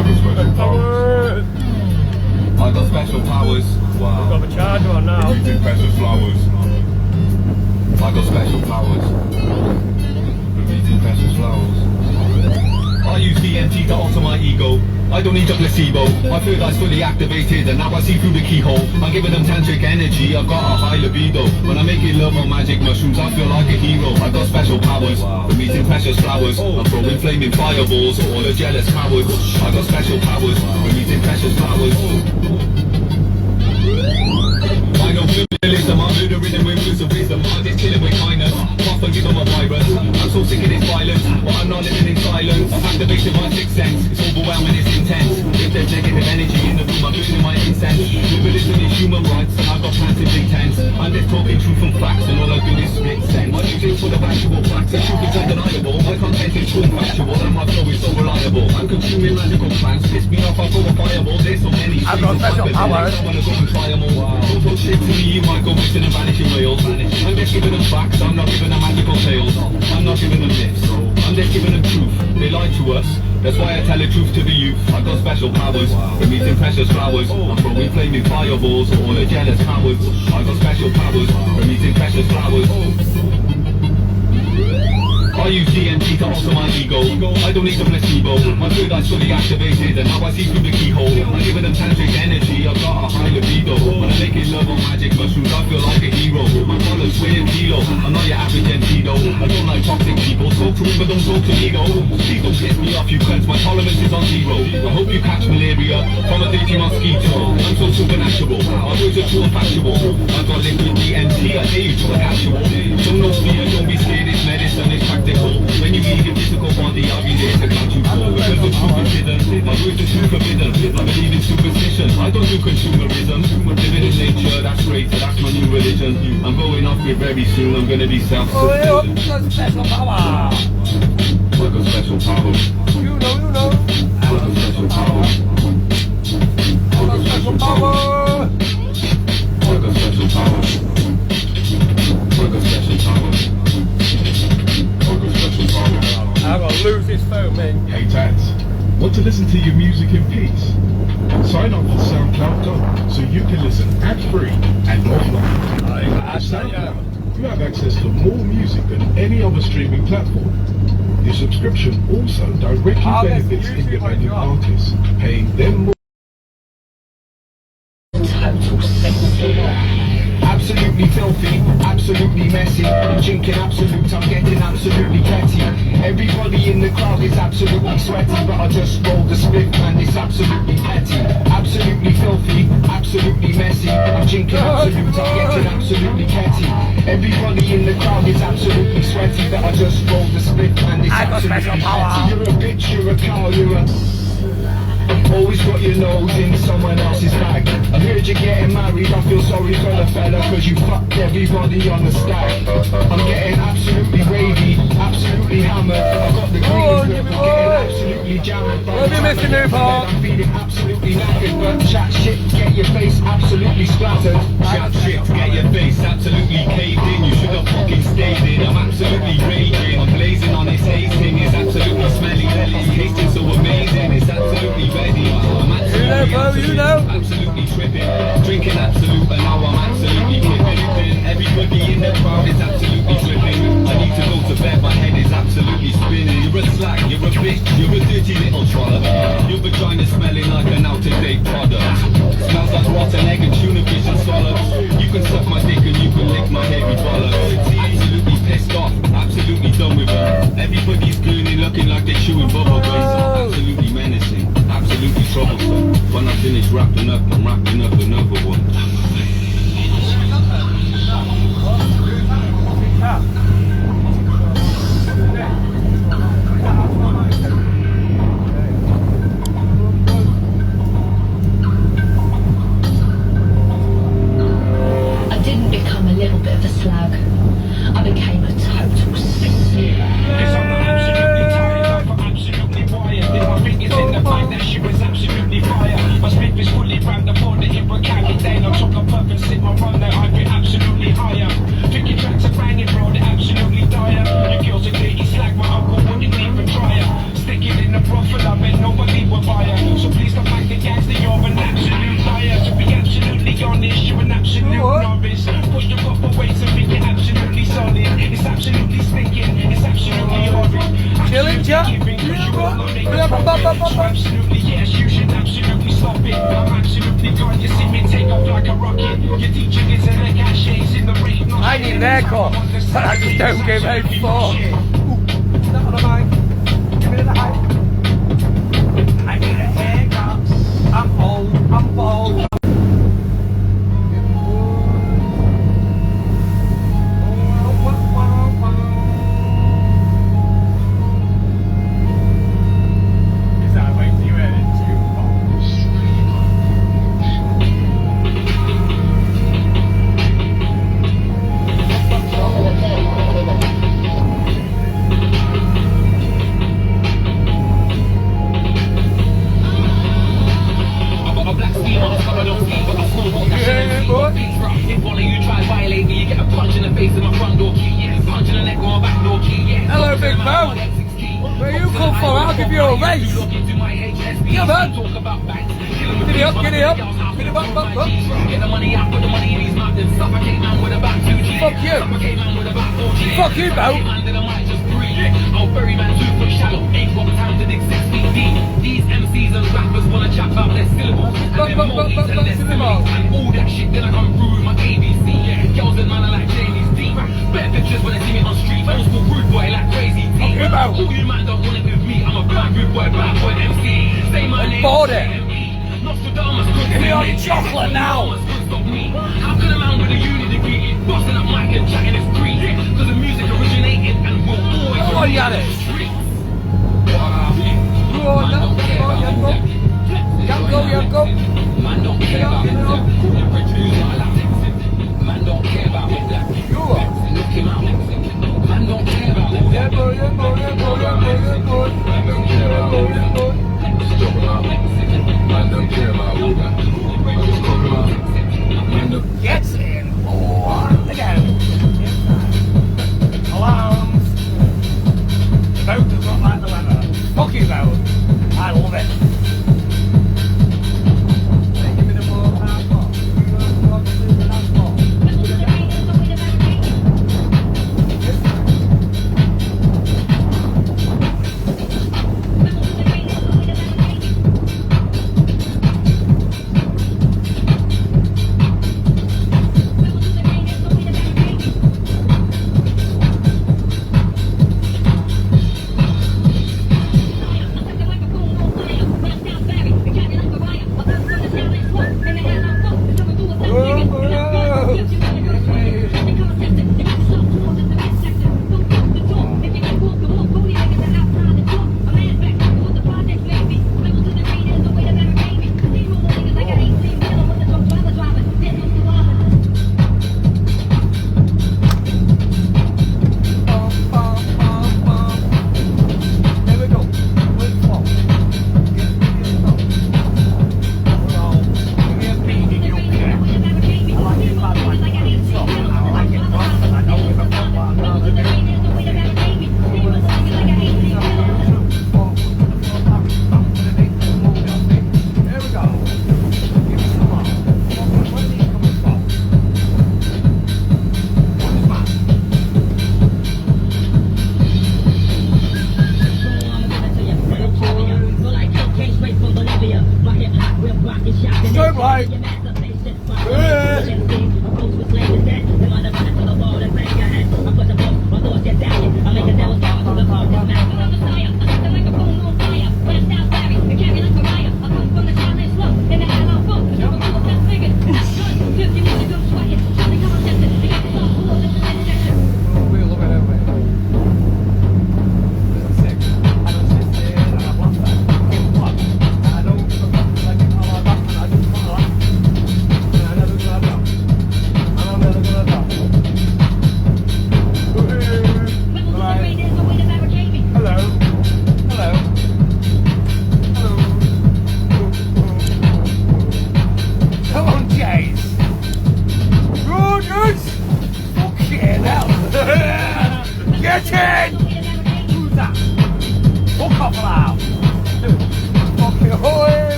Powers. I got special powers. Wow. Got the charger on now. Producing precious flowers. I got special powers. Producing precious flowers. I use DMT to alter my ego. I don't need a placebo. My third eye's fully activated and now I see through the keyhole. I'm giving them tantric energy, I've got a high libido. When I'm making love on magic mushrooms, I feel like a hero. I got special powers, for meeting precious flowers. I'm throwing flaming fireballs at all the jealous cowards. I got special powers, for meeting precious flowers. I know criminalism, I'm murdering them with words of wisdom. I'm just killing with kindness, can't forgive them a virus. I'm so sick of this violence, but I'm not living in silence. I've activated my sixth sense, it's overwhelming, it's intense. If there's negative energy in the room, I'm burning my incense. Liberalism is human rights, and I've got plans to big tents. I'm just talking truth and facts, and all I do is spit sense. My music's full of actual facts, the truth is undeniable. My content is true and factual, and my flow is so reliable. I'm consuming magical plants, piss me off, I'll go a fireball. There's so many I've got special powers. I wanna go and try them all. Don't talk shit to me, you might go missing and vanish in Wales. I'm just giving them facts, I'm not giving them magical tales. I'm not giving them myths, I'm just giving them truth. They lie to us, that's why I tell the truth to the youth. I got special powers, for meeting precious flowers. I'm throwing flaming fireballs at all the jealous cowards. I got special powers, for meeting precious flowers. I use DMT to alter my ego. I don't need a placebo. My third eye's fully activated and now I see through the keyhole. I'm giving them tantric energy, I've got a high libido. When I'm making love on magic mushrooms, I feel like a hero. My collar's weighing kilo, I'm not your average Gentino. I don't like toxic people, talk to me but don't talk to me, no. Please don't piss me off, you cunts, my tolerance is on zero. I hope you catch malaria from a dirty mosquito. I'm so supernatural, my words are true and factual. I've got liquid DMT, I dare you to a casual. Show no fear, don't be scared, it's medicine, it's practical. When you leave your physical body, I'll be there to catch you for. Because the truth is hidden, my words are too forbidden. I believe in superstition, I don't do consumerism. Living in nature, that's great, that's my new religion. I'm going off it very soon, I'm gonna be self-sufficient. Special power. I got special powers. You know. I got special powers. I got special power. I got special powers. I got special powers. I'm gonna lose this phone, man. Hey Tats, want to listen to your music in peace? Sign up for SoundCloud Go so you can listen ad-free and offline. With SoundCloud, you have access to more music than any other streaming platform. Your subscription also directly benefits independent artists, paying them more. Absolutely filthy, absolutely messy. I'm drinking absolute, I'm getting absolutely petty. Everybody in the crowd is absolutely sweaty, but I just rolled the split and it's absolutely petty. Absolutely filthy, absolutely messy. I'm drinking absolute, I'm getting absolutely petty. Everybody in the crowd is absolutely sweaty, but I just rolled the split and it's absolutely petty. You're a bitch, you're a cow, you're a... Always got your nose in someone else's bag. I heard you're getting married, I feel sorry for the fella, cause you fucked everybody on the stack. I'm getting absolutely wavy, absolutely hammered. I got the green grip, I'm getting absolutely jammered. I'm feeling absolutely knackered, but chat shit, get your face absolutely splattered. Chat shit, get your face absolutely caved in. You should have fucking stayed in. I'm absolutely raging, I'm blazing on this hazing. It's absolutely smelly, it's tasting so amazing. It's absolutely ready. I'm absolutely absolutely tripping. Drinking absolute, and now I'm absolutely kidding. Everybody in the crowd is absolutely tripping. I need to go to bed, my head is absolutely spinning. You're a slag, you're a bitch, you're a dirty little trollop. Your vagina smelling like an out-of-date product. Smells like rotten egg and tuna fish and scallops. You can suck my dick and you can lick my hairy bollocks. Absolutely pissed off, absolutely done with it. Everybody's grinning, looking like they're chewing bubble gum. Absolutely menacing, absolutely troublesome. When I finish wrapping up, I'm wrapping up another one. I didn't become a little bit of a slag. I became a total sissy. My fingers in the pipe, that shit was absolutely fire. My spit was fully rammed up on the hippocampus. Absolutely, yes, you should absolutely stop it. I'm absolutely gone, you see me take off like a rocket. Your teacher is in the cachets in the rain. I need an haircut, but I just don't give a fuck. Not on a mic. Give me the hype. I need a haircut. I'm old, I'm bald. Hello, big man. Where you come from? I'll give you a race. Yeah, man. Giddy up, giddy up. Giddy up, up, up. Fuck you. Fuck you, bro. These MCs and rappers wanna chat about their syllables and their multis and their similes and all that shit. Then I come through with my ABC. Girls and man are like Jamie's D. Better pictures when they see me on street. Old school rude boy like Crazy T. All you man don't want it with me. I'm a bad rude boy, bad boy MC. Say my name. Nostradamus couldn't Give me all your chocolate now. How could a man with a uni degree busting up mic and chatting his creed? Cause the music originated and will always Come on, Yannick. Go on, now. Go on, Yanko. Yanko, Yanko. Man don't care about it. Man don't care about it. You are. Look him out. Man don't care about it. Yeah, boy, yeah, boy, yeah, boy, yeah, boy, yeah, boy. Man don't care about all that. Stop it out. Man don't care about all that. I just talk about man don't. Get in. Oh, again. Alarms. The boat does not like the weather. Fuck you, boat. I love it. Give me the ball, hardcore. Straight right.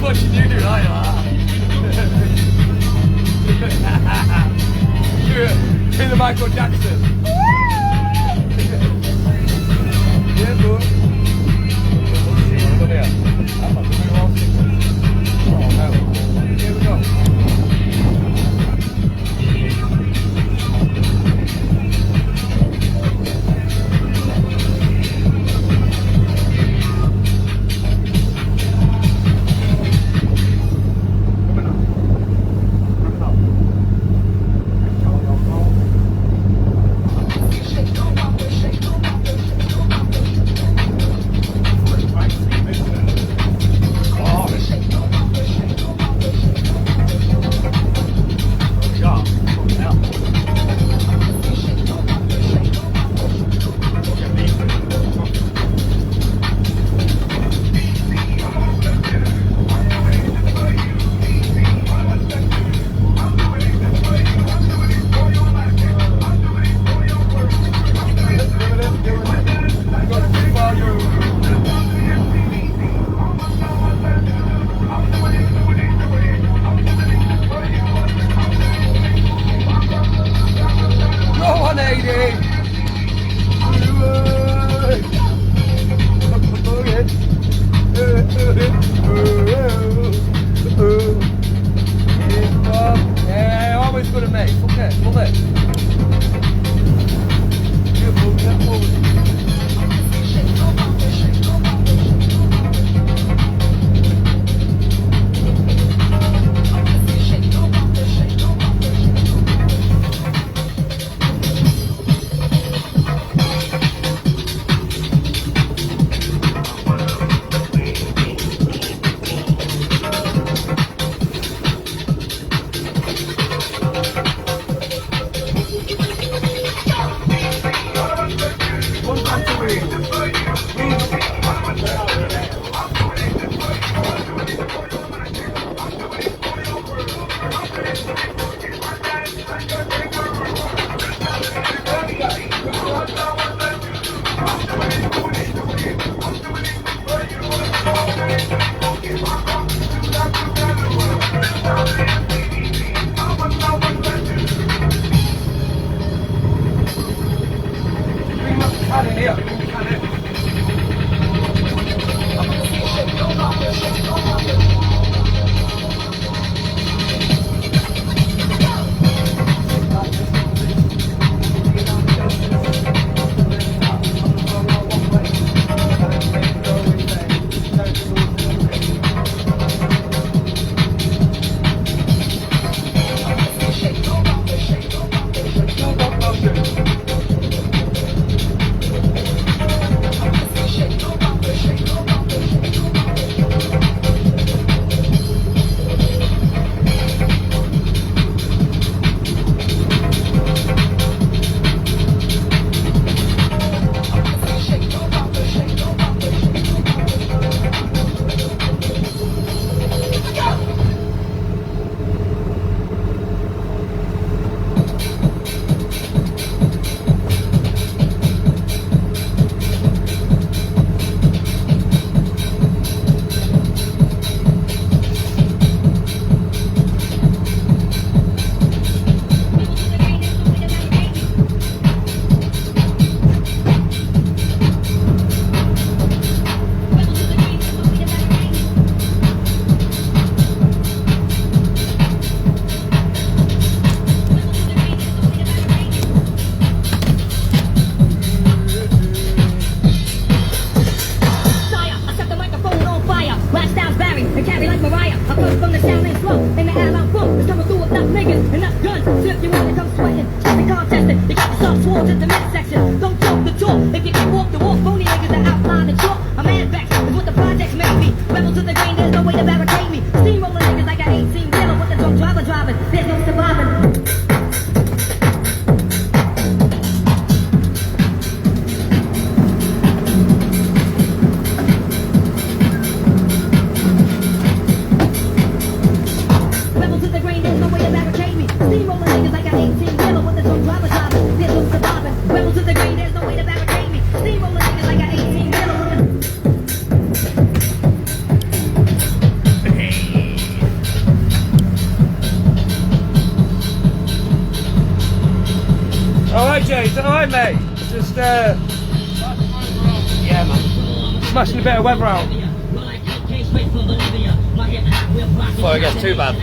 watching you, are you? You're the Michael Jackson. Yeah, bro. Look here. I'm not doing all six. Oh, no. Here we go. Yeah, always good at me. Okay, love it. Beautiful, beautiful. everything alright, mate? Just, yeah, man. Smashing a bit of weather out. Before it gets too bad.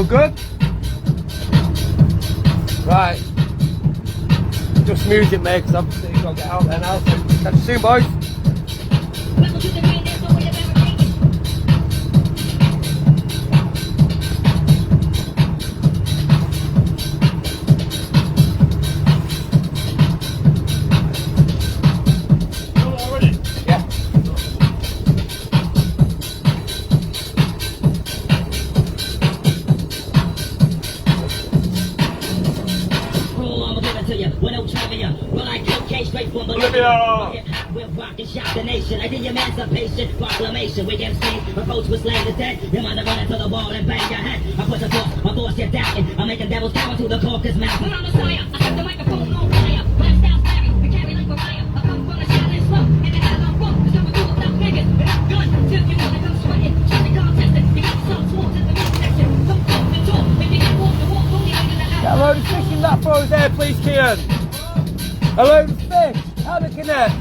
Good? Right. Just music, mate, because obviously you've got to get out there now. So catch you soon, boys. The nation, I did your emancipation proclamation. We MCs approach with slain the dead. You might have run into the wall and bang your head. I put the force you're doubting. I make a devil's cower to the caucus mouth. When I'm Messiah, I set the microphone on fire. Lifestyle's scary, we carry like Mariah. I come from the shadow slow, and the hell I'm wrong. There's no rule without niggas. And I'm good till you wanna come sweating. Try to contest it. You got some swords in the midsection. Don't talk the talk. If you get walk the walk, only in the house. Get a load of fish in that for us there, please, Kian. A load of fish. How to connect?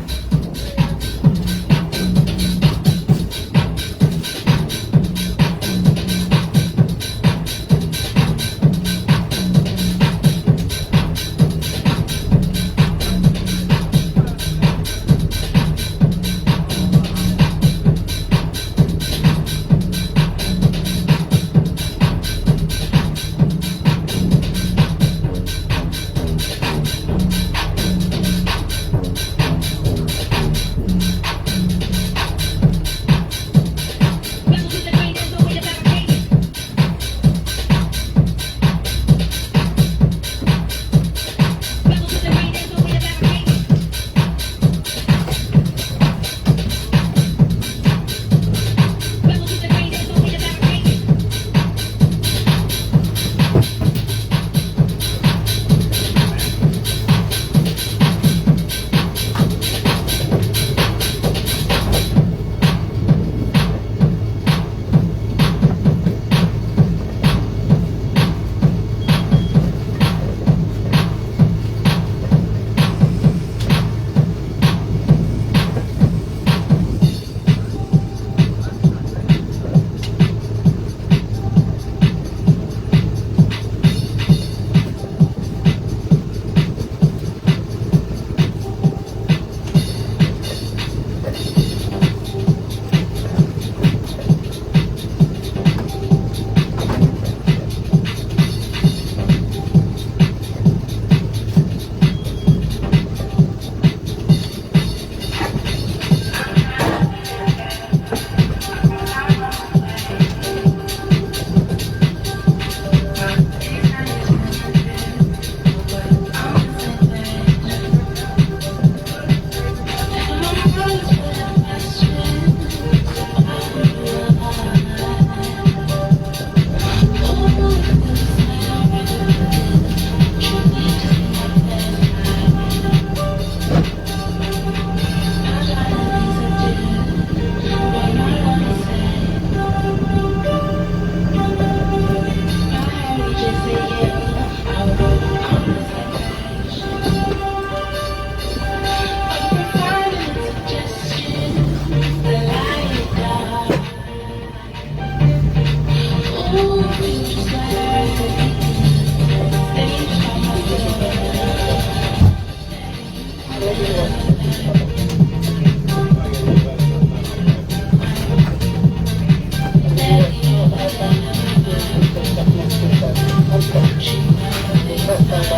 Thank you.